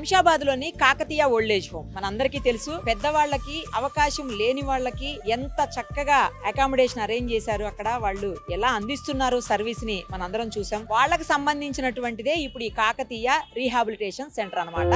శంషాబాద్ లోని Kakatiya old age home మనందరికీ తెలుసు. పెద్దవాళ్ళకి అవకాశం లేని వాళ్ళకి ఎంత చక్కగా అకామిడేషన్ అరేంజ్ చేశారు, అక్కడ వాళ్ళు ఎలా అందిస్తున్నారు సర్వీస్ ని మనందరం చూసాం. వాళ్ళకి సంబంధించినటువంటిదే ఇప్పుడు ఈ కాకతీయ రీహాబిలిటేషన్ సెంటర్ అన్నమాట.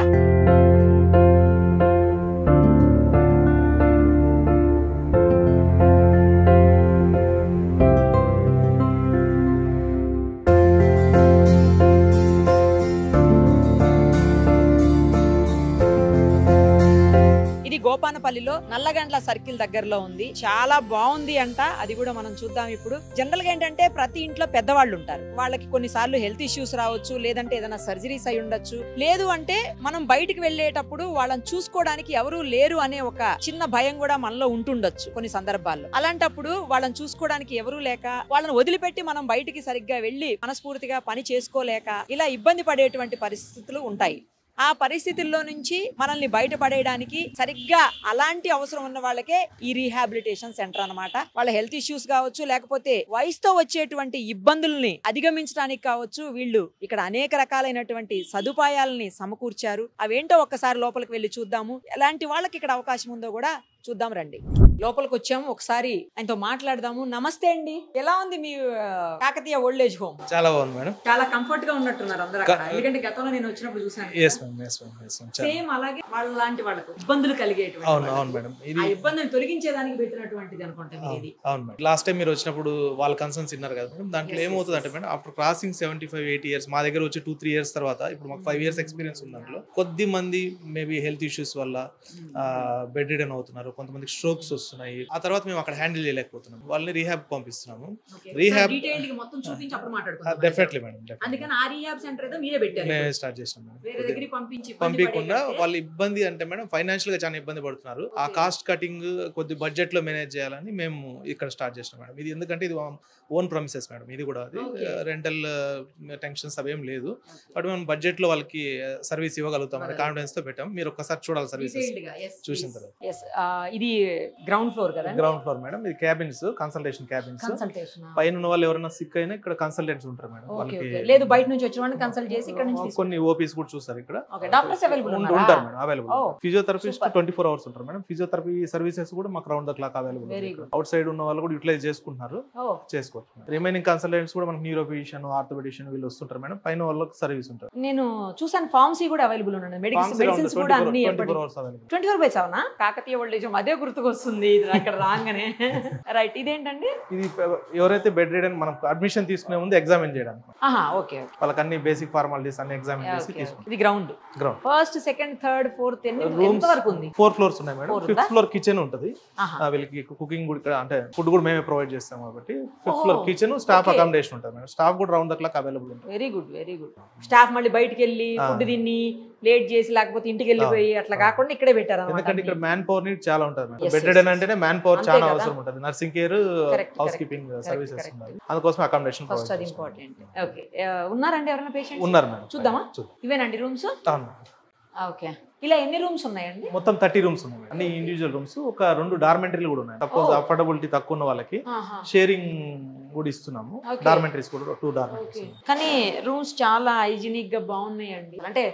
గోపానపల్లిలో నల్లగండ్ల సర్కిల్ దగ్గరలో ఉంది. చాలా బాగుంది అంట, అది కూడా మనం చూద్దాం ఇప్పుడు. జనరల్ గా ఏంటంటే ప్రతి ఇంట్లో పెద్దవాళ్ళు ఉంటారు, వాళ్ళకి కొన్నిసార్లు హెల్త్ ఇష్యూస్ రావచ్చు, లేదంటే ఏదైనా సర్జరీస్ అయి ఉండొచ్చు, లేదు అంటే మనం బయటికి వెళ్ళేటప్పుడు వాళ్ళని చూసుకోవడానికి ఎవరు లేరు అనే ఒక చిన్న భయం కూడా మనలో ఉంటుండొచ్చు కొన్ని సందర్భాల్లో. అలాంటప్పుడు వాళ్ళని చూసుకోవడానికి ఎవరూ లేక వాళ్ళని వదిలిపెట్టి మనం బయటికి సరిగ్గా వెళ్లి మనస్ఫూర్తిగా పని చేసుకోలేక ఇలా ఇబ్బంది పడేటువంటి పరిస్థితులు ఉంటాయి. ఆ పరిస్థితుల్లో నుంచి మనల్ని బయటపడేయడానికి సరిగ్గా అలాంటి అవసరం ఉన్న వాళ్ళకే ఈ రీహాబిలిటేషన్ సెంటర్ అన్నమాట. వాళ్ళ హెల్త్ ఇష్యూస్ కావచ్చు, లేకపోతే వయసుతో వచ్చేటువంటి ఇబ్బందుల్ని అధిగమించడానికి కావచ్చు, వీళ్ళు ఇక్కడ అనేక రకాలైనటువంటి సదుపాయాలని సమకూర్చారు. అవేంటో ఒక్కసారి లోపలికి వెళ్ళి చూద్దాము. ఎలాంటి వాళ్ళకి ఇక్కడ అవకాశం ఉందో కూడా చూద్దాం రండి. లోపలికి వచ్చాము, ఒకసారి ఆయనతో మాట్లాడదాము. నమస్తే అండి, ఎలా ఉంది మీ కాకతీయ ఓల్డ్ ఏజ్ హోమ్? చాలా బాగుంది మేడం. చాలా కంఫర్ట్ గా ఉన్నట్టున్నారు అందరూ అక్కడ, ఎందుకంటే గతంలో నేను వచ్చినప్పుడు చూసాను. సేమ్ అలాగే వాళ్ళ లాంటి వాళ్ళకు ఇబ్బందులు కలిగేటువంటి. అవును మేడం, ఇది ఇబ్బందులు తొలగించేదానికి పెట్టినటువంటిది అనుకుంటా. అవును మేడం, లాస్ట్ టైం మీరు వచ్చినప్పుడు వాళ్ళ కన్సర్న్స్ విన్నారు కదా మేడం. దాంట్లో ఏమవుతుంది అంటే మేడం, ఆఫ్టర్ క్రాసింగ్ 75-80 ఇయర్స్ మా దగ్గర వచ్చి 2-3 ఇయర్స్ తర్వాత ఇప్పుడు మాకు 5 ఇయర్స్ ఎక్స్పీరియన్స్ ఉంది. దాంట్లో కొద్ది మంది మేబీ హెల్త్ ఇష్యూస్ వల్ల బెడ్ రిడన్ అవుతున్నారు, కొంతమందికి స్ట్రోక్స్ వస్తున్నాయి. ఆ తర్వాత మేము అక్కడ హ్యాండిల్ చేయలేకపోతున్నాం, వాళ్ళని రీహాబ్ పంపిస్తున్నాము. రీహాబ్ డెఫినెట్లీ మేడం, అందుకని ఆ రీహాబ్ సెంటర్ ఏదో మీరే పెట్టారు, మేము స్టార్ట్ చేసాం మేడం. వేరే దగ్గరికి పంపించకుండా వాళ్ళ ఇబ్బంది అంటే మేడం ఫైనాన్షియల్ గా చాలా ఇబ్బంది పడుతున్నారు. ఆ కాస్ట్ కటింగ్ కొద్ది బడ్జెట్ లో మేనేజ్ చేయాలని మేము ఇక్కడ స్టార్ట్ చేసాం మేడం. ఇది ఎందుకంటే ఇది ఓన్ ప్రమిసెస్ మేడం, ఇది కూడా అది రెంటల్ టెన్షన్స్ అవేం లేదు. బట్ మేము బడ్జెట్ లో వాళ్ళకి సర్వీస్ ఇవ్వగలుగుతాం అనే కాన్ఫిడెన్స్ తో పెట్టాం. మీరు ఒక్కసారి చూడాలి సర్వీసెస్ చూసిన తర్వాత. ఇది గ్రౌండ్ ఫ్లోర్ కదా? గ్రౌండ్ ఫ్లోర్ మేడం, ఇది క్యాబిన్స్, కన్సల్టేషన్ క్యాబిన్స్. పైన ఉన్న వాళ్ళు ఎవరైనా సిక్ అయినా ఇక్కడ కన్సల్టెంట్స్ ఉంటారు మేడం. వాళ్ళకి లేదు బయట నుంచి వచ్చిన వాళ్ళని కన్సల్ట్ చేసి ఇక్కడ నుంచి కొన్ని ఓపీస్ కూడా చూస్తారు ఇక్కడ. డాక్టర్స్ అవైలబుల్ ఉంటారు మేడం, అవైలబుల్. ఫిజియోథెరపిస్ట్ 24 hours ఉంటారు మేడం. ఫిజియోథెరపీ సర్వీసెస్ కూడా మాకు round the clock available. Out side ఉన్న వాళ్ళు కూడా యూటిలైజ్ చేసుకుంటున్నారు, చేసుకోవచ్చు. రిమైనింగ్ కన్సల్టెంట్స్ కూడా మనకి న్యూరోఫిజిషియన్, ఆర్థోపెడిషియన్ వీళ్ళు వస్తుంటారు మేడం. పైన వాళ్ళకి సర్వీస్ ఉంటారు. నేను చూసాను ఫార్మసీ కూడా అవైలబుల్ ఉన్నాయి, మెడిసిన్స్ కూడా అన్ని 24 hours available. 24/7 Kakatiya old age home అదే గుర్తుకొస్తుంది అక్కడ రాగానే. రైట్, ఇదేంటండి? ఇది ఎవరైతే బెడ్ రిడన్ మనం అడ్మిషన్ తీసుకునే ముందు ఎగ్జామిన్ చేయడానికి. ఓకే, వాళ్ళకి అన్ని బేసిక్ ఫార్మాలిటీస్ అన్ని ఎగ్జామిన్ చేసి తీసుకుంటాం. ఇది ground first, second, third, fourth ఎంత వరకు ఉంది? 4 floors ఉన్నాయి మేడం. 5th floor కిచెన్ ఉంటుంది. వీళ్ళకి కుకింగ్ కూడా ఇక్కడ అంటే ఫుడ్ కూడా మేమే ప్రొవైడ్ చేస్తాం కాబట్టి 5th floor kitchen, staff accommodation ఉంటుంది మేడం. స్టాఫ్ కూడా రౌండ్ ద క్లాక్ అవైలబుల్ ఉంటుంది. Very good, very good. Staff మళ్ళీ బయటికి వెళ్ళి ఫుడ్ తిని లేట్ చేసి లేకపోతే ఇంటికి వెళ్ళిపోయి అట్లా కాకుండా ఇక్కడే పెట్టారు. ఎందుకంటే ఇక్కడ మ్యాన్ పవర్ నీడ్ చాలా ఉంటుంది. బెడ్ రిడన్ అంటేనే మ్యాన్ పవర్ చాలా అవసరం ఉంటుంది. Nursing care, house keeping services ఉన్నాయి, అందుకోసం అకామిడేషన్ ఫస్ట్ అది ఇంపార్టెంట్. ఓకే, ఉన్నారండి ఎవరైనా పేషెంట్స్? ఉన్నారు మేడం. చూద్దామా? ఇవేనండి రూమ్స్? ఓకే, ఇలా ఎన్ని రూమ్స్ ఉన్నాయండి? మొత్తం 30 rooms ఉన్నాయి. అన్ని ఇండివిజువల్ రూమ్స్, ఒక 2 డార్మెంటరీలు కూడా ఉన్నాయి. సపోజ్ అఫోర్డబిలిటీ తక్కువ ఉన్న వాళ్ళకి షేరింగ్ కూడా ఇస్తున్నాము. డార్మెంటరీస్ కూడా 2 డార్మెంటరీస్. కానీ రూమ్స్ చాలా హైజీనిక్ గా బాగున్నాయండి. అంటే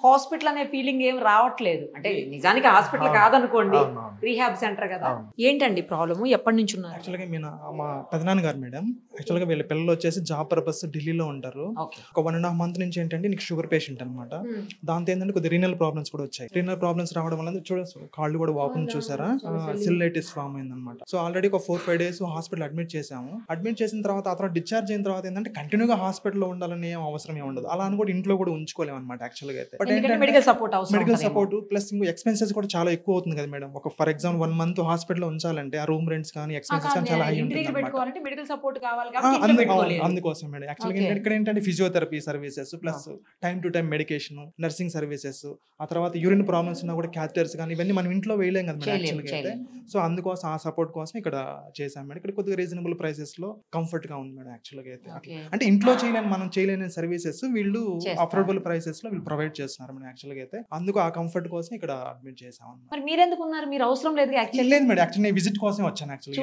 హాస్పిటల్ అనే ఫీలింగ్ ఏం రావట్లేదు. అంటే నిజానికి హాస్పిటల్ కాదనుకోండి, రీహాబ్ సెంటర్ కదా. ఏంటండి ప్రాబ్లమ్, ఎప్పటి నుంచి ఉన్నారు? యాక్చువల్గా మా పెదనాన్న గారు మేడం, యాక్చువల్గా వీళ్ళ పిల్లలు వచ్చేసి జాబ్ పర్పస్ ఢిల్లీలో ఉంటారు. ఒక 1.5 months నుంచి ఏంటంటే నీకు షుగర్ పేషెంట్ అనమాట. దాంతో ఏంటంటే కొద్దిగా రీనల్ ప్రాబ్లమ్స్ కూడా వచ్చాయి. రీనల్ ప్రాబ్లమ్స్ రావడం వల్ల కాళ్ళు కూడా వాపుని చూసారా, సిల్లైటిస్ ఫామ్ అయిందనమాట. సో ఆల్రెడీ ఒక 4-5 days హాస్పిటల్ అడ్మిట్ చేసాము. అడ్మిట్ చేసిన తర్వాత అతను డిశ్చార్జ్ అయిన తర్వాత ఏంటంటే కంటిన్యూగా హాస్పిటల్లో ఉండాలని ఏం అవసరం ఏమి ఉండదు. అలా అని కూడా ఇంట్లో కూడా ఉంచుకోలేము అనమాట యాక్చువల్గా అయితే. మెడికల్ సపోర్ట్ ప్లస్ ఇంకో ఎక్స్పెన్సెస్ కూడా చాలా ఎక్కువ అవుతుంది కదా మేడం. ఒక ఫర్ ఎగ్జాంపుల్ 1 month హాస్పిటల్లో ఉంచాలంటే ఆ రూమ్ రెంట్స్ కానీ ఎక్స్పెన్సెస్ కానీ చాలా హై ఉంటుంది. అందుకోసం మేడం యాక్చువల్గా ఇక్కడ ఏంటంటే physiotherapy services plus time to time medication, nursing services, ఆ తర్వాత యూరిన్ ప్రాబ్లమ్స్ ఉన్నా కూడా క్యాథెటర్స్ కానీ ఇవన్నీ మనం ఇంట్లో వేయలేం కదా మేడం యాక్చువల్గా అయితే. సో అందుకోసం ఆ సపోర్ట్ కోసం ఇక్కడ చేసాం మేడం. ఇక్కడ కొద్దిగా రీజనబుల్ ప్రైసెస్ లో కంఫర్ట్ గా ఉంది మేడం యాక్చువల్గా అయితే. అంటే ఇంట్లో మనం చేయలేని సర్వీసెస్ వీళ్ళు అఫోర్డబుల్ ప్రైసెస్ లో వీళ్ళు ప్రొవైడ్ చేస్తున్నారు. చేస్తున్నారు మేడం యాక్చువల్గా అయితే. అందుకు ఆ కంఫర్ట్ కోసం ఇక్కడ అడ్మిట్ చేసాం అన్నమాట. మరి మీరెందుకు ఉన్నారు? మీరు అవసరం లేదు యాక్చువల్లీ. లేదు మేడం, యాక్చువల్లీ నేను విజిట్ కోసం వచ్చాను యాక్చువల్లీ,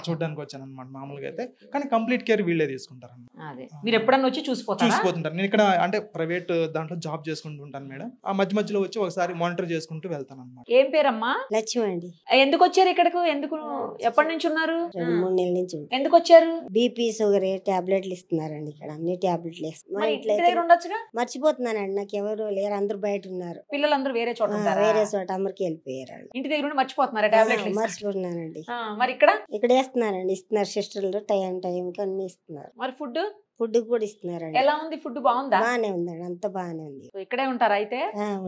చూడడానికి వచ్చాను అనమాట మామూలుగా అయితే. కానీ కంప్లీట్ కేర్ వీళ్ళే తీసుకుంటారు అన్నమాట. అదే మీరు ఎప్పుడన్నా వచ్చి చూసిపోతుంటారు. నేను ఇక్కడ అంటే ప్రైవేట్ దాంట్లో జాబ్ చేసుకుంటూ ఉంటాను మేడం. ఆ మధ్యలో వచ్చి ఒకసారి మానిటర్ చేసుకుంటూ వెళ్తాను అనమాట. ఏం పేరమ్మా? లక్ష్మి అండి. ఎందుకు వచ్చారు ఇక్కడకు? ఎందుకు ఎప్పటి నుంచి ఉన్నారు? 2-3 నెలల నుంచి. ఎందుకు వచ్చారు? బీపీ షుగర్ టాబ్లెట్లు ఇస్తున్నారండి ఇక్కడ, అన్ని టాబ్లెట్లు ఉండొచ్చుగా. మర్చిపోతున్నానండి, నాకు ఎవరు లేరు, అందరు బయట ఉన్నారు. పిల్లలందరూ వేరే చోట వేరే చోట అమరికి వెళ్ళిపోయారు. ఇంటి దగ్గర ఉండి మర్చిపోతున్నారా టాబ్లెట్లు? మర్చిపోతున్నానండి. మరి ఇక్కడ వేస్తున్నారండి, ఇస్తున్నారు సిస్టర్లు, టైంకి అన్ని ఇస్తున్నారు. మరి ఫుడ్ కూడా ఇస్తున్నారండి. ఎలా ఉంది? ఫుడ్ బాగుందా? బాగానే ఉందండి, అంత బాగానే ఉంది. ఇక్కడే ఉంటారా అయితే?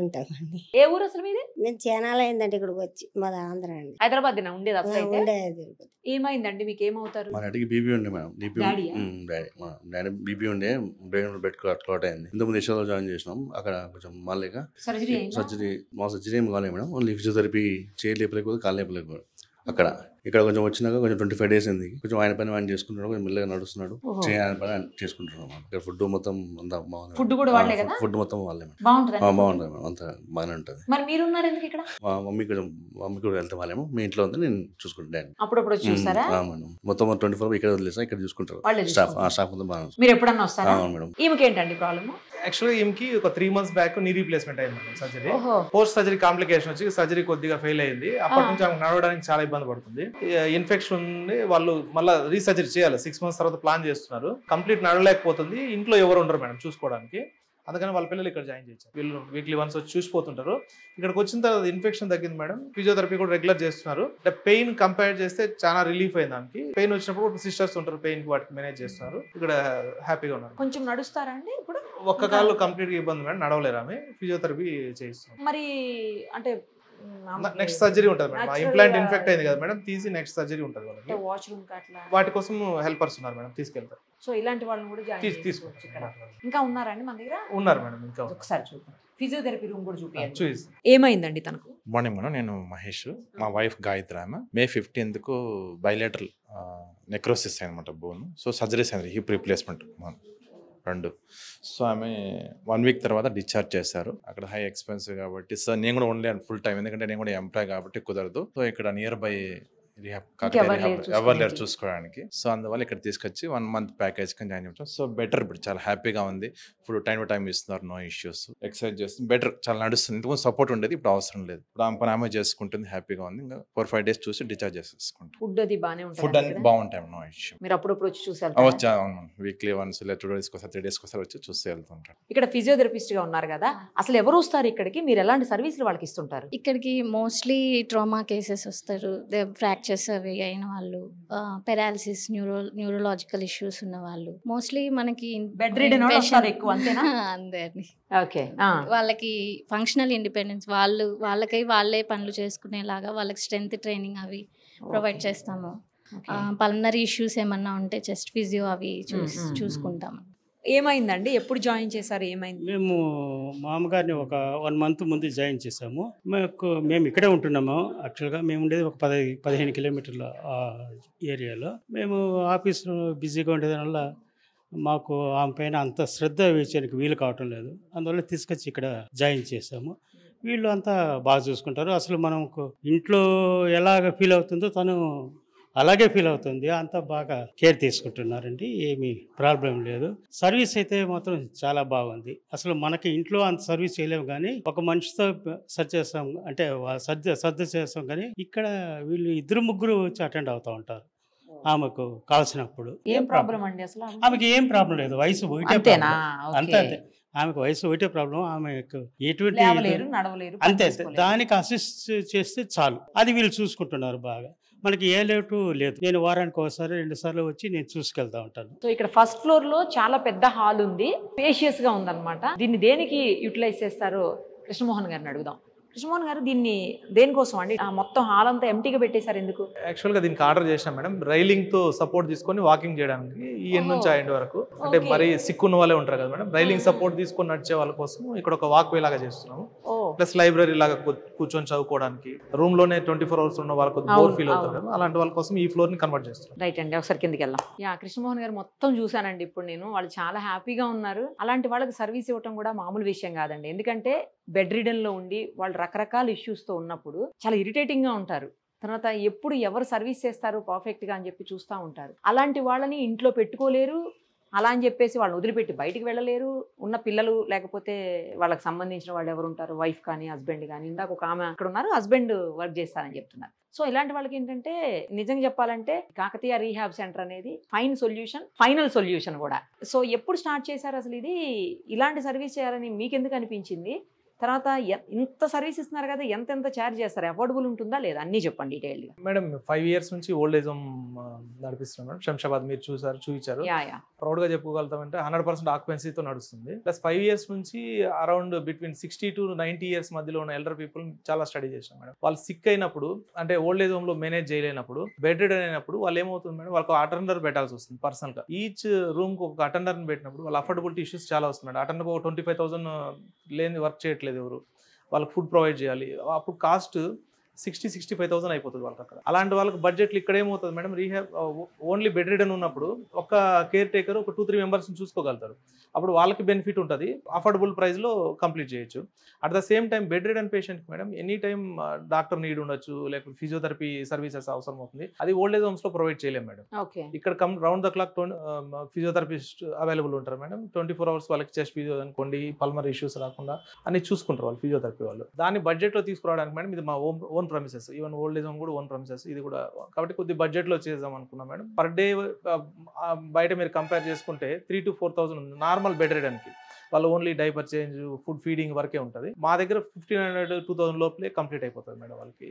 ఉంటామండి. ఏ ఊరు అసలు మీది? మేము చానాలు అయిందండి ఇక్కడికి వచ్చి, మాది ఆంధ్ర అండి. హైదరాబాద్ ఉండేది అసలు? ఉండేది. ఏమైందండి? మీకు ఏమవుతారు? మా డాడీకి బీపీ ఉండే మేడం. డాడీ బీపీ ఉండే, బ్రెయిన్ బెడ్ క్లాట్ అయింది. ఇంతకుముందు యశోలో జాయిన్ చేసినాం. అక్కడ కొంచెం మాలేక సర్జరీ మా సర్జరీ ఏం కాలేదు మేడం. ఓన్లీ ఫిజియోథెరపీ చేయలేపలేకపోతే కాలు లేపలేకపోతే అక్కడ. ఇక్కడ కొంచెం వచ్చినాక కొంచెం 25 days అయింది. కొంచెం ఆయన పని ఆయన చేసుకుంటున్నాడు, కొంచెం మెల్లగా నడుస్తున్నాడు, ఆయన పని ఆయన చేసుకుంటున్నాం. ఇక్కడ ఫుడ్ మొత్తం అంతా బాగుంది. ఫుడ్ కూడా వాళ్ళే కదా? ఫుడ్ మొత్తం వాళ్ళే మేడం. బాగుంటుంది మేడం, అంతా బాగానే ఉంటుంది. మరి మీరు ఉన్నారు ఎందుకు ఇక్కడ? మా మమ్మీ కూడా వెళ్తే వాళ్ళేమో, మీ ఇంట్లో ఉంది, నేను చూసుకుంటాను. అప్పుడప్పుడు చూస్తారా? మేడం మొత్తం 24 ఇక్కడ వదిలేసా, ఇక్కడ చూసుకుంటారు స్టాఫ్ మొత్తం బాగా. మీరు ఎప్పుడన్నా వస్తారా? మేడం. ఈమెకి ఏంటండి ప్రాబ్లమ్? యాక్చువల్గా ఈమెకి ఒక 3 months బ్యాక్ నీ రీప్లేస్మెంట్ అయింది madam. Surgery post surgery complication వచ్చి సర్జరీ కొద్దిగా ఫెయిల్ అయింది. అప్పటి నుంచి ఆమె నడవడానికి చాలా ఇబ్బంది పడుతుంది. ఇన్ఫెక్షన్ ఉంది, వాళ్ళు మళ్ళీ రీసర్జరీ చేయాలి. 6 months తర్వాత ప్లాన్ చేస్తున్నారు. కంప్లీట్ నడవలేకపోతుంది. ఇంట్లో ఎవరు ఉండరు మేడం చూసుకోవడానికి. అందుకని వాళ్ళ పిల్లలు ఇక్కడ జాయిన్ చేశారు. వీళ్ళు వీక్లీ వన్స్ వచ్చి చూసిపోతుంటారు. ఇక్కడికి వచ్చిన తర్వాత ఇన్ఫెక్షన్ తగ్గింది మేడం. ఫిజియోథెరపీ కూడా రెగ్యులర్ చేస్తున్నారు. అంటే పెయిన్ కంపేర్ చేస్తే చాలా రిలీఫ్ అయింది ఆమెకి. పెయిన్ వచ్చినప్పుడు సిస్టర్స్ ఉంటారు, పెయిన్ వాటికి మేనేజ్ చేస్తున్నారు. ఇక్కడ హ్యాపీగా ఉన్నారు. కొంచెం నడుస్తారా అండి ఇప్పుడు? ఒక్క కాళ్ళు కంప్లీట్ గా ఇబ్బంది మేడం, నడవలేరు. ఆమె ఫిజియోథెరపీ చేస్తున్నారు. మరి అంటే నెక్స్ట్ సర్జరీ ఉంటుంది మేడం. ఇంప్లాంట్ ఇన్ఫెక్ట్ అయింది కదా మేడం, తీసి నెక్స్ట్ సర్జరీ ఉంటుంది వాళ్ళకి. వాష్రూమ్ అట్లా వాటి వాటి కోసం హెల్పర్స్ ఉన్నారు మేడం, తీసుకెళ్తారు. సో ఇలాంటి వాళ్ళని కూడా జాయిన్ తీసుకోవచ్చు. ఇంకా ఉన్నారండి మన దగ్గర? ఉన్నారు మేడం, ఇంకా ఒకసారి చూద్దాం. ఫిజియోథెరపీ రూమ్ కూడా చూపించండి. చూసి ఏమైందండి తనకు? మార్నింగ్ మేడం, నేను మహేష్, మా వైఫ్ గాయత్రి. ఆమె May 15th బైలేటరల్ నెక్రోసిస్ అయిందన్నమాట బోన్. సో సర్జరీస్ అయింది, హిప్ రీప్లేస్మెంట్ 2. సో ఆమె 1 week తర్వాత డిశ్చార్జ్ చేశారు. అక్కడ హై ఎక్స్పెన్సివ్ కాబట్టి సో నేను కూడా ఉండలేను ఫుల్ టైం, ఎందుకంటే నేను కూడా ఎంప్లాయ్ కాబట్టి కుదరదు. సో ఇక్కడ నియర్ బై ఎవరు లేరు చూసుకోవడానికి. సో అందువల్ల ఇక్కడ తీసుకొచ్చి 1 month ప్యాకేజ్ కింద జాయిన్ చేస్తాం. సో బెటర్, ఇప్పుడు చాలా హ్యాపీగా ఉంది. ఇప్పుడు టైం టు టైం ఇస్తున్నారు, నో ఇష్యూస్. ఎక్సర్సైజ్ చేస్తుంది, బెటర్, చాలా నడుస్తుంది. ఇంతకు సపోర్ట్ ఉండేది, ఇప్పుడు అవసరం లేదు. ఇప్పుడు ఆమె పని ఆమె చేసుకుంటుంది, హ్యాపీగా ఉంది. ఇంకా 4-5 days చూసి డిశ్చార్జ్ చేసేసుకుంటాం. ఫుడ్ అది బాగానే ఉంటుంది, ఫుడ్ అన్ని బాగుంటాయి, నో ఇష్యూ. మీరు అప్పుడప్పుడు వచ్చి చూసారు? వీక్లీ వన్స్ లేదా 2 days 3 days వచ్చి చూసి వెళ్తుంటారు. ఇక్కడ ఫిజియోథెరపిస్ట్ గా ఉన్నారు కదా, అసలు ఎవరు వస్తారు ఇక్కడికి? మీరు ఎలాంటి సర్వీసులు వాళ్ళకి ఇస్తుంటారు? ఇక్కడికి మోస్ట్లీ ట్రామా కేసెస్ వస్తారు, ఫ్రాక్చర్స్ అవి అయిన వాళ్ళు, పెరాలసిస్, న్యూరోలాజికల్ ఇష్యూస్ ఉన్న వాళ్ళు. మోస్ట్లీ మనకి బెడ్ రిడెన్ వస్తారు ఎక్కువ, అంతేనా? అంతే. ఓకే. వాళ్ళకి ఫంక్షనల్ ఇండిపెండెన్స్, వాళ్ళకై వాళ్ళే పనులు చేసుకునేలాగా వాళ్ళకి స్ట్రెంగ్త్ ట్రైనింగ్ అవి ప్రొవైడ్ చేస్తాము. పల్మనరీ ఇష్యూస్ ఏమన్నా ఉంటే చెస్ట్ ఫిజియో అవి చూసుకుంటాము. ఏమైందండి? ఎప్పుడు జాయిన్ చేశారు? ఏమైంది? మేము మా అమ్మగారిని ఒక 1 month ముందు జాయిన్ చేసాము. మేము ఇక్కడే ఉంటున్నాము. యాక్చువల్గా మేము ఉండేది ఒక 15 kilometers ఏరియాలో. మేము ఆఫీస్లో బిజీగా ఉండేది వల్ల మాకు ఆమె పైన అంత శ్రద్ధ వేయడానికి వీలు కావటం లేదు. అందువల్ల తీసుకొచ్చి ఇక్కడ జాయిన్ చేసాము. వీళ్ళు అంతా బాగా చూసుకుంటారు. అసలు మనకు ఇంట్లో ఎలాగ ఫీల్ అవుతుందో తను అలాగే ఫీల్ అవుతుంది. అంతా బాగా కేర్ తీసుకుంటున్నారండి, ఏమీ ప్రాబ్లం లేదు. సర్వీస్ అయితే మాత్రం చాలా బాగుంది. అసలు మనకి ఇంట్లో అంత సర్వీస్ చేయలేము, కానీ ఒక మనిషితో సర్చ్ చేస్తాం అంటే సర్ది చేస్తాం, కానీ ఇక్కడ వీళ్ళు 2-3 వచ్చి అటెండ్ అవుతూ ఉంటారు ఆమెకు కావాల్సినప్పుడు. ఏం ప్రాబ్లం అండి అసలు? ఆమెకి ఏం ప్రాబ్లం లేదు, వయసు ఒకటే, అంతే. ఆమెకు వయసు ఒకటే ప్రాబ్లం. ఆమెకు ఎటువంటి అంతే, దానికి అసిస్ట్ చేస్తే చాలు, అది వీళ్ళు చూసుకుంటున్నారు బాగా. మనకి ఏ లేటు లేదు. నేను వారానికి 1-2 సార్లు వచ్చి నేను చూసుకెళ్తా ఉంటాను. సో ఇక్కడ ఫస్ట్ ఫ్లోర్ లో చాలా పెద్ద హాల్ ఉంది, స్పేషియస్ గా ఉందన్నమాట. దీన్ని దేనికి యూటిలైజ్ చేస్తారో కృష్ణమోహన్ గారిని అడుగుదాం. కృష్ణమోహన్ గారు, దీన్ని దేనికోసం అండి? మొత్తం హాల్ అంతా ఎంటీగా పెట్టేశారు, ఎందుకు? యాక్చువల్గా దీనికి ఆర్డర్ చేసినాం మేడం, రైలింగ్ తో సపోర్ట్ తీసుకొని వాకింగ్ చేయడానికి ఈ ఎండ్ నుంచి ఆ ఎండ్ వరకు. అంటే మరి సిక్కున్న వాళ్ళే ఉంటారు కదా మేడం, రైలింగ్ సపోర్ట్ తీసుకొని నడిచే వాళ్ళ కోసం ఇక్కడ ఒక వాక్ వే లాగా చేస్తున్నాము. ప్లస్ లైబ్రరీ లాగా కూర్చొని చదువుకోవడానికి, రూమ్ లోనే 24 hours ఉన్న వాళ్ళకి బోర్ ఫీల్ అవుతారు కదా, అలాంటి వాళ్ళ కోసం ఈ ఫ్లోర్ ని కన్వర్ట్ చేస్తారు. రైట్ అండి, ఒకసారి కిందకి వెళ్దాం. కృష్ణమోహన్ గారు మొత్తం చూసానండి ఇప్పుడు నేను, వాళ్ళు చాలా హ్యాపీగా ఉన్నారు. అలాంటి వాళ్ళకి సర్వీస్ ఇవ్వటం కూడా మామూలు విషయం కాదండి. ఎందుకంటే బెడ్ రిడన్ లో ఉండి వాళ్ళు రకరకాల ఇష్యూస్ తో ఉన్నప్పుడు చాలా ఇరిటేటింగ్ గా ఉంటారు. తర్వాత ఎప్పుడు ఎవరు సర్వీస్ చేస్తారు పర్ఫెక్ట్ గా అని చెప్పి చూస్తూ ఉంటారు. అలాంటి వాళ్ళని ఇంట్లో పెట్టుకోలేరు, అలా అని చెప్పేసి వాళ్ళని వదిలిపెట్టి బయటికి వెళ్ళలేరు. ఉన్న పిల్లలు లేకపోతే వాళ్ళకి సంబంధించిన వాళ్ళు ఎవరు ఉంటారు, వైఫ్ కానీ హస్బెండ్ కానీ, ఇందాక ఒక ఆమె అక్కడ ఉన్నారు, హస్బెండ్ వర్క్ చేస్తారని చెప్తున్నారు. సో ఇలాంటి వాళ్ళకి ఏంటంటే నిజంగా చెప్పాలంటే కాకతీయ రీహాబ్ సెంటర్ అనేది ఫైనల్ సొల్యూషన్ కూడా. సో ఎప్పుడు స్టార్ట్ చేశారు అసలు ఇది, ఇలాంటి సర్వీస్ చేయాలని మీకు ఎందుకు అనిపించింది? తర్వాత ఇంత సర్వీస్ ఇస్తున్నారు కదా, ఎంత ఛార్జ్ చేస్తారు, అఫోర్డబుల్ ఉంటుందా లేదా, అన్నీ చెప్పండి డీటెయిల్గా. మేడం 5 years నుంచి ఓల్డ్ ఏజ్ హోమ్ నడిపిస్తున్నాం మేడం. శంషాబాద్ మీరు చూపించారు. ప్రౌడ్ గా చెప్పుకోగలుగుతామంటే 100% ఆక్యుపెన్సీతో నడుస్తుంది. ప్లస్ 5 years నుంచి అరౌండ్ బిట్వీన్ 60 to 90 years మధ్యలో ఉన్న ఎల్డర్ పీపుల్ చాలా స్టడీ చేసాం మేడం. వాళ్ళు సిక్ అయినప్పుడు అంటే ఓల్డ్ ఏజ్ హోమ్ లో మేనేజ్ చేయలేనప్పుడు, బెడ్ రిడన్ అయినప్పుడు వాళ్ళు ఏమవుతుంది మేడం, వాళ్ళకి అటెండర్ పెట్టాల్సి వస్తుంది పర్సనల్ గా. ఈచ్ రూమ్ కు ఒక అటెండర్ పెట్టినప్పుడు వాళ్ళ అఫోర్డబిలిటీ ఇష్యూస్ చాలా వస్తుంది మేడం. అటెండర్ 25,000 లేని వర్క్ చేయట్లేదు ఎవరు, వాళ్ళకి ఫుడ్ ప్రొవైడ్ చేయాలి, అప్పుడు కాస్ట్ 60-65,000 అయిపోతుంది వాళ్ళకి అక్కడ. అలాంటి వాళ్ళకి బడ్జెట్లు ఇక్కడ ఏమవుతుంది madam, rehab only bed ridden ఉన్నప్పుడు ఒక కేర్ టేకర్ ఒక 2-3 మెంబర్స్ని చూసుకోగలుగుతారు. అప్పుడు వాళ్ళకి బెనిఫిట్ ఉంటుంది, అఫోర్డబుల్ ప్రైస్లో కంప్లీట్ చేయొచ్చు. At the same time bedridden పేషెంట్కి madam any time doctor need ఉండొచ్చు, లేకపోతే ఫిజియోథెరపీ సర్వీసెస్ అవసరం అవుతుంది. అది ఓల్డ్ ఏజ్ హోమ్స్లో ప్రొవైడ్ చేయలేము మేడం. ఇక్కడ round the clock physiotherapist available ఉంటారు మేడం. 24 hours వాళ్ళకి చెస్ట్ ఫిజియో అనుకోండి, పల్మర్ ఇష్యూస్ రాకుండా అన్ని చూసుకుంటారు వాళ్ళు ఫిజియోథెరపీ వాళ్ళు. దాన్ని బడ్జెట్లో తీసుకురావడానికి మేడం ఇది మా own premises, even old age home కూడా ఓన్ ప్రమిసెస్ ఇది కూడా. కాబట్టి కొద్ది బడ్జెట్లో చేద్దాం అనుకున్నాం మేడం. పర్ డే బయట మీరు కంపేర్ చేసుకుంటే 3,000 to 4,000 ఉంది నార్మల్ బెడ్ రిడన్కి. వాళ్ళు only diaper change, food feeding వరకే ఉంటుంది. మా దగ్గర 1,500-2,000 లోపలే కంప్లీట్ అయిపోతుంది మేడం వాళ్ళకి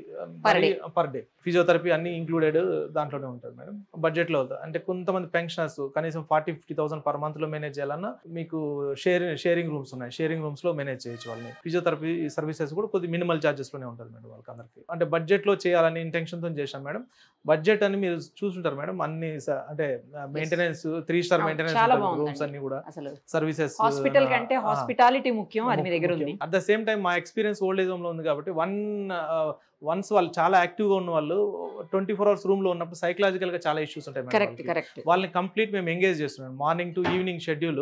పర్ డే. ఫిజియోథెరపీ అన్ని ఇంక్లూడెడ్ దాంట్లోనే ఉంటుంది మేడం. బడ్జెట్లో అవుతుంది. అంటే కొంతమంది పెన్షనర్స్ కనీసం 40-50,000 పర్ మంత్ లో మేనేజ్ చేయాలన్నా మీకు షేరింగ్ రూమ్స్ ఉన్నాయి, షేరింగ్ రూమ్స్ లో మేనేజ్ చేయొచ్చు వాళ్ళని. ఫిజియోథెరపీ సర్వీసెస్ కూడా కొద్ది మినిమల్ చార్జెస్ లోనే ఉంటుంది మేడం వాళ్ళకి అందరికి. అంటే బడ్జెట్ లో చేయాలని ఇంటెన్షన్ తో చేశాం మేడం. బడ్జెట్ అని మీరు చూసుంటారు మేడం, అన్ని అంటే మెయింటెనెన్స్ 3 star మెయింటెనెన్స్ రూమ్స్ అన్ని కూడా, సర్వీసెస్ హాస్పిటల్ కంటే హాస్పిటాలిటీ ముఖ్యం, అది మీ దగ్గర ఉంది. అట్ ద సేమ్ టైం మా ఎక్స్పీరియన్స్ ఓల్డ్ ఏజ్ హోమ్ లో ఉంది కాబట్టి వన్స్ వాళ్ళు చాలా యాక్టివ్ గా ఉన్న వాళ్ళు 24 hours రూమ్ లో ఉన్నప్పుడు సైకలాజికల్ గా చాలా ఇష్యూస్ ఉంటాయి. వాళ్ళని కంప్లీట్ మేము ఎంగేజ్ చేస్తున్నాం. Morning to evening schedule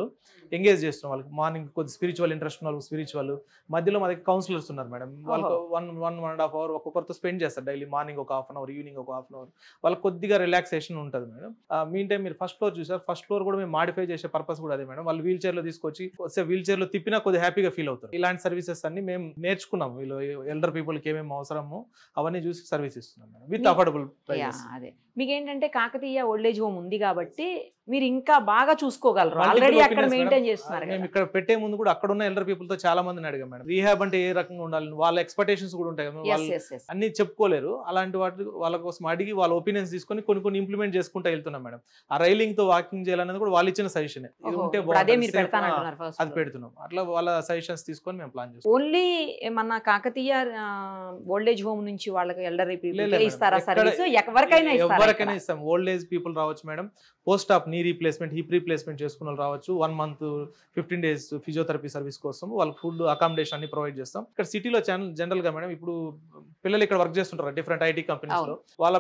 engage చేస్తున్నాం వాళ్ళకి. మార్నింగ్ కొద్ది స్పిరిచువల్ ఇంట్రెస్ట్ ఉన్న వాళ్ళకి స్పిరిచువల్, మధ్యలో మా దగ్గర కౌన్సిలర్స్ ఉన్నారు మేడం. వాళ్ళకి 1.5 hour ఒక్కొక్కరితో స్పెండ్ చేస్తారు డైలీ. మార్నింగ్ ఒక 1/2 hour, ఈవినింగ్ ఒక 1/2 hour వాళ్ళకి కొద్దిగా రిలాక్సేషన్ ఉంటుంది మేడం. మీన్ టైం మీరు ఫస్ట్ ఫ్లోర్ చూసారు, ఫస్ట్ ఫ్లోర్ కూడా మేము మాడిఫై చేసే పర్పస్ కూడా అదే మేడం. వాళ్ళు వీల్ చైర్ లో తీసుకొచ్చి వీల్ చైర్ లో తిప్పినా కొద్దిగా హ్యాపీగా ఫీల్ అవుతారు. ఇలాంటి సర్వీసెస్ అన్ని మేము నేర్చుకున్నాం. వీళ్ళు ఎల్డర్ పీపుల్కి ఏమేమి అవసరమో అవన్నీ చూసి సర్వీస్ ఇస్తున్నాం మేడం విత్ అఫోర్డబుల్ ప్రైసెస్. అదే మీకు ఏంటంటే కాకతీయ ఓల్డ్ ఏజ్ హోమ్ ఉంది కాబట్టి మీరు ఇంకా బాగా చూసుకోగలరు, ఆల్రెడీ అక్కడ మెయింటైన్ చేస్తున్నారు. మేము ఇక్కడ పెట్టే ముందు కూడా అక్కడ ఉన్న ఎల్డర్ పీపుల్ తో చాలా మందిని అడిగాం మేడం, రీహాబ్ అంటే ఏ రకంగా ఉండాలి, వాళ్ళ ఎక్స్పెక్టేషన్స్ కూడా ఉంటాయి కదా, వాళ్ళు అన్ని చెప్పుకోలేరు. అలాంటి వాటి వాళ్ళ కోసం అడిగి వాళ్ళ ఒపీనియన్స్ తీసుకొని కొన్ని ఇంప్లిమెంట్ చేసుకుంటూ వెళ్తున్నాం మేడం. ఆ రైలింగ్ తో వాకింగ్ చేయాలనేది కూడా వాళ్ళు ఇచ్చిన సజెషన్, ఇది ఉంటే అది పెడుతున్నాం. అట్లా వాళ్ళ సజెషన్స్ తీసుకొని మేము ప్లాన్ చేస్తాం. ఓన్లీ మన కాకతీయ ఓల్డ్ ఏజ్ హోమ్ నుంచి వాళ్ళకి ఎల్డర్ పీపుల్ ఇస్తారా సర్వీస్? ఎవరికైనా ఇస్తాం. ఓల్డ్ ఏజ్ పీపుల్ రావచ్చు మేడం, పోస్ట్ ఆప్ నీ రీప్లేస్మెంట్, హిప్ రీప్లేస్మెంట్ చేసుకున్న వాళ్ళు రావచ్చు. 1 month 15 days ఫిజియోథెరపీ సర్వీస్ కోసం వాళ్ళకి ఫుడ్, అకామిడేషన్ అన్ని ప్రొవైడ్ చేస్తాం. ఇక్కడ సిటీలో జనరల్ గా మేడం ఇప్పుడు పిల్లలు ఇక్కడ వర్క్ చేస్తుంటారు డిఫరెంట్ ఐటీ కంపెనీస్ లో. వాళ్ళ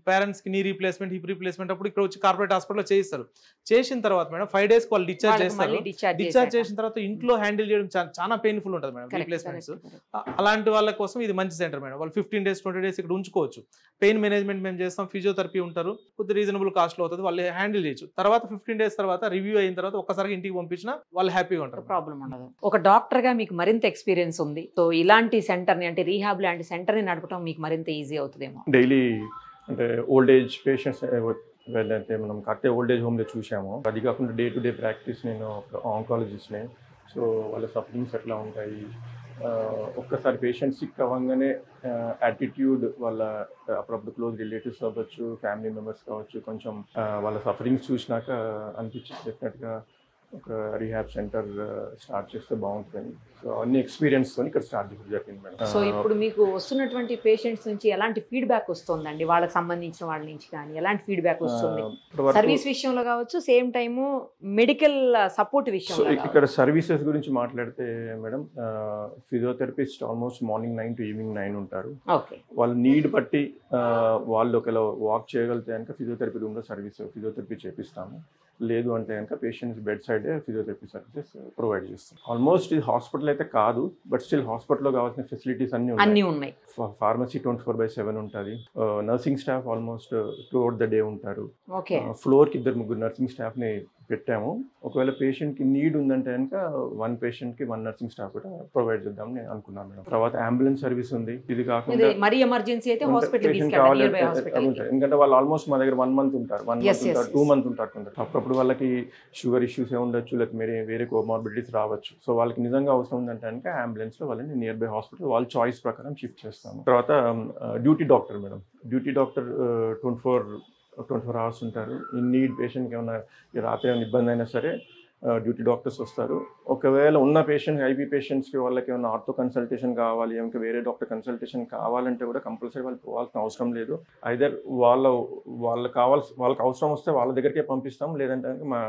పేరెంట్స్ కి నీ రీప్లేస్మెంట్, హిప్ రీప్లేస్మెంట్ అప్పుడు ఇక్కడ వచ్చి కార్పొరేట్ హాస్పిటల్ చేయిస్తారు. చేసిన తర్వాత మేడం 5 days వాళ్ళు డిశ్చార్జ్ చేస్తారు. డిశ్చార్జ్ చేసిన తర్వాత ఇంట్లో హ్యాండిల్ చేయడం చాలా పెయిన్ఫుల్ ఉంటుంది మేడం రీప్లేస్మెంట్స్. అలాంటి వాళ్ళ కోసం ఇది మంచి సెంటర్ మేడం. వాళ్ళు 15 days 20 days ఇక్కడ ఉంచుకోవచ్చు. పెయిన్ మేనేజ్మెంట్ మేము చేస్తాం, ఫిజియోథెరపీ ఉంటారు, కొద్ది రీజనబుల్ కాస్ట్ లో అవుతుంది, వాళ్ళు హ్యాండిల్ చేయొచ్చు. తర్వాత 15 days తర్వాత రివ్యూ అయిన తర్వాత ఒక్కసారి ఇంటికి పంపించినా వాళ్ళు హ్యాపీగా ఉంటారు, ప్రాబ్లం ఉండదు. ఒక డాక్టర్ గా మీకు మరింత ఎక్స్పీరియన్స్ ఉంది, సో ఇలాంటి సెంటర్ ని అంటే రీహాబ్ లాంటి సెంటర్ ని నడపడం మీకు మరింత ఈజీ అవుతుందేమో. డైలీ అంటే ఓల్డ్ ఏజ్ పేషెంట్స్ వెళ్ళైతే మనం కాకపోతే ఓల్డ్ ఏజ్ హోమ్లో చూసాము. అది కాకుండా డే టు డే ప్రాక్టీస్ నేను ఆంకాలజిస్ట్ని. సో వాళ్ళ సఫరింగ్స్ ఎట్లా ఉంటాయి, ఒక్కసారి పేషెంట్ సిక్ అవ్వగానే యాటిట్యూడ్, వాళ్ళ అప్పుడప్పుడు క్లోజ్ రిలేటివ్స్ అవ్వచ్చు, ఫ్యామిలీ మెంబర్స్ కావచ్చు, కొంచెం వాళ్ళ సఫరింగ్స్ చూసినాక అనిపించింది డెఫినెట్గా ఒక రీహాబ్ సెంటర్ స్టార్ట్ చేస్తే బాగుంటుందని, సో అన్ని ఎక్స్పీరియన్స్తో ఇక్కడ స్టార్ట్ చేయడం జరిగింది మేడం. సో ఇప్పుడు మీకు వస్తున్నటువంటి పేషెంట్స్ నుంచి ఎలాంటి ఫీడ్బ్యాక్ వస్తుందండి? వాళ్ళకి సంబంధించిన వాళ్ళ నుంచి కానీ ఎలాంటి ఫీడ్బ్యాక్ వస్తుంది? సర్వీస్ విషయంలో కావచ్చు, సేమ్ టైము మెడికల్ సపోర్ట్ విషయంలో. ఇక్కడ సర్వీసెస్ గురించి మాట్లాడితే madam, physiotherapist almost morning 9 to evening 9 ఉంటారు. వాళ్ళ నీడ్ బట్టి వాళ్ళు ఒకవేళ వాక్ చేయగలిగితే కనుక ఫిజియోథెరపీ రూమ్లో ఫిజియోథెరపీ చేపిస్తాము. లేదు అంటే కనుక పేషెంట్స్ బెడ్ సైడే ఫిజియోథెరపీ సర్వీసెస్ ప్రొవైడ్ చేస్తాం. ఆల్మోస్ట్ ఇది హాస్పిటల్ అయితే కాదు, బట్ స్టిల్ హాస్పిటల్లో కావాల్సిన ఫెసిలిటీస్ అన్ని ఉన్నాయి. ఫార్మసీ 24/7 ఉంటుంది. Nursing staff almost throughout the day ఉంటారు. ఫ్లోర్కి 2-3 నర్సింగ్ స్టాఫ్ని పెట్టాము. ఒకవేళ పేషెంట్కి నీడ్ ఉందంటే కనుక 1 పేషెంట్కి 1 నర్సింగ్ స్టాఫ్ కూడా ప్రొవైడ్ చేద్దాం నేను అనుకున్నాను మేడం. తర్వాత అంబులెన్స్ సర్వీస్ ఉంది. ఇది కాకుండా మరి ఎమర్జెన్సీ అయితే హాస్పిటల్ కావాలి ఎందుకంటే వాళ్ళు ఆల్మోస్ట్ మా దగ్గర 1 month ఉంటారు, 1 month ఉంటారు, 2 months ఉంటారు. అప్పుడప్పుడు వాళ్ళకి షుగర్ ఇష్యూస్ ఏ ఉండొచ్చు, లేకపోతే వేరే కోమార్బిడిటీస్ రావచ్చు. సో వాళ్ళకి నిజంగా అవసరం ఉందంటే కనుక అంబులెన్స్లో వాళ్ళని నియర్ బై హాస్పిటల్ వాళ్ళ చాయిస్ ప్రకారం షిఫ్ట్ చేస్తాము. తర్వాత duty doctor madam, duty doctor 24 hours ఉంటారు. ఇన్ నీడ్ పేషెంట్కి ఏమైనా రాత్రి ఏమైనా ఇబ్బంది అయినా సరే డ్యూటీ డాక్టర్స్ వస్తారు. ఒకవేళ ఉన్న పేషెంట్ ఐబీ పేషెంట్స్కి వాళ్ళకి ఏమైనా ఆర్థో కన్సల్టేషన్ కావాలి, ఇంకా వేరే డాక్టర్ కన్సల్టేషన్ కావాలంటే కూడా కంపల్సరీ వాళ్ళు పోవాల్సిన అవసరం లేదు. ఐదర్ వాళ్ళకి అవసరం వస్తే వాళ్ళ దగ్గరికే పంపిస్తాం, లేదంటే మా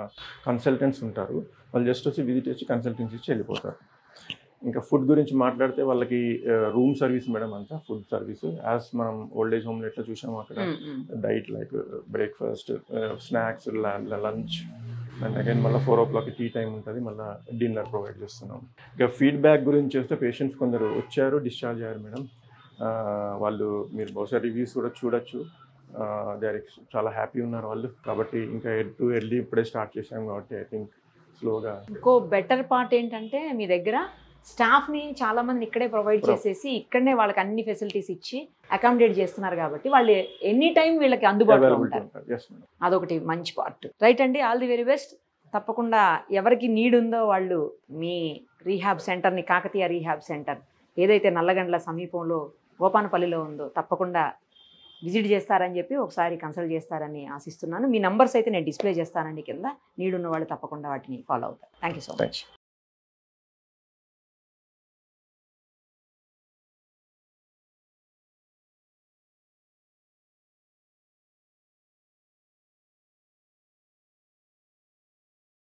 కన్సల్టెంట్స్ ఉంటారు, వాళ్ళు జస్ట్ వచ్చి విజిట్ చేసి కన్సల్టెన్సీ ఇచ్చి వెళ్ళిపోతారు. ఇంకా ఫుడ్ గురించి మాట్లాడితే వాళ్ళకి రూమ్ సర్వీస్ మేడం, అంతా ఫుడ్ సర్వీస్ యాజ్ మనం ఓల్డ్ ఏజ్ హోమ్లో ఎట్లా చూసాము అక్కడ diet like breakfast, snacks, lunch and again మళ్ళీ 4 o'clock టీ టైం ఉంటుంది, మళ్ళీ డిన్నర్ ప్రొవైడ్ చేస్తున్నాం. ఇక ఫీడ్బ్యాక్ గురించి చూస్తే పేషెంట్స్ కొందరు వచ్చారు, డిశ్చార్జ్ అయ్యారు మేడం. వాళ్ళు మీరు బహుశా రివ్యూస్ కూడా చూడొచ్చు. చాలా హ్యాపీ ఉన్నారు వాళ్ళు. కాబట్టి ఇంకా ఎర్లీ ఇప్పుడే స్టార్ట్ చేసాం కాబట్టి ఐ థింక్ స్లోగా. ఇంకో బెటర్ పార్ట్ ఏంటంటే మీ దగ్గర స్టాఫ్ని చాలా మందిని ఇక్కడే ప్రొవైడ్ చేసేసి ఇక్కడనే వాళ్ళకి అన్ని ఫెసిలిటీస్ ఇచ్చి అకామిడేట్ చేస్తున్నారు కాబట్టి వాళ్ళు ఎనీ టైం వీళ్ళకి అందుబాటులో ఉంటారు. అదొకటి మంచి పార్ట్. రైట్ అండి, ఆల్ ది వెరీ బెస్ట్. తప్పకుండా ఎవరికి నీడ్ ఉందో వాళ్ళు మీ రీహాబ్ సెంటర్ని, కాకతీయ రీహాబ్ సెంటర్ ఏదైతే నల్లగండ్ల సమీపంలో గోపానపల్లిలో ఉందో తప్పకుండా విజిట్ చేస్తారని చెప్పి ఒకసారి కన్సల్ట్ చేస్తారని ఆశిస్తున్నాను. మీ నంబర్స్ అయితే నేను డిస్ప్లే చేస్తానండి కింద. నీడ్ ఉన్న వాళ్ళు తప్పకుండా వాటిని ఫాలో అవుతారు. Thank you so much.